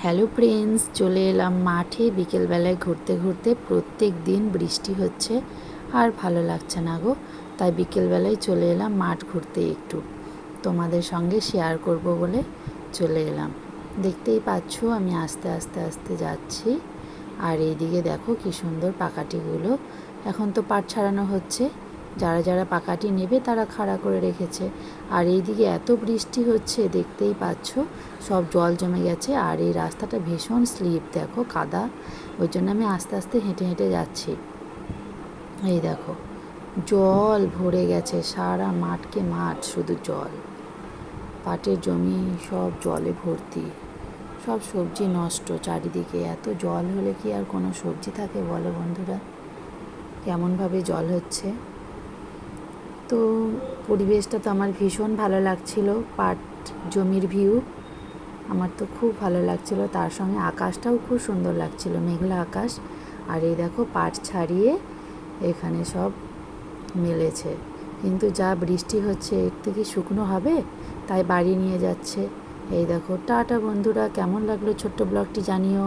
Hello friends, চলে এলাম মাঠে বিকেলবেলায় ঘুরতে ঘুরতে। প্রত্যেক দিন বৃষ্টি হচ্ছে আর ভালো লাগছে না গো, তাই বিকেলবেলায় চলে এলাম মাঠ ঘুরতে, একটু তোমাদের সঙ্গে শেয়ার করব বলে চলে এলাম। দেখতেই পাচ্ছ আমি আস্তে আস্তে আস্তে যাচ্ছি, আর এইদিকে দেখো কি সুন্দর পাকাটিগুলো। এখন তো পাট ছাড়ানো হচ্ছে, যারা যারা পাকাটি নেবে তারা খাড়া করে রেখেছে। আর এইদিকে এত বৃষ্টি হচ্ছে, দেখতেই পাচ্ছ সব জল জমে গেছে। আর এই রাস্তাটা ভীষণ স্লিপ, দেখো কাদা, ওই জন্য আমি আস্তে আস্তে হেঁটে হেঁটে যাচ্ছি। এই দেখো জল ভরে গেছে, সারা মাঠকে মাঠ শুধু জল, পাটের জমি সব জলে ভর্তি, সব সবজি নষ্ট চারিদিকে। এত জল হলে কি আর কোনো সবজি থাকে বলো বন্ধুরা, কেমনভাবে জল হচ্ছে। তো পরিবেশটা তো আমার ভীষণ ভালো লাগছিল, পাট জমির ভিউ আমার তো খুব ভালো লাগছিল, তার সঙ্গে আকাশটাও খুব সুন্দর লাগছিল, মেঘলা আকাশ। আর এই দেখো পাট ছাড়িয়ে এখানে সব মেলেছে, কিন্তু যা বৃষ্টি হচ্ছে এর থেকে শুকনো হবে, তাই বাড়ি নিয়ে যাচ্ছে। এই দেখো, টাটা বন্ধুরা, কেমন লাগলো ছোট্ট ব্লগটি জানিও।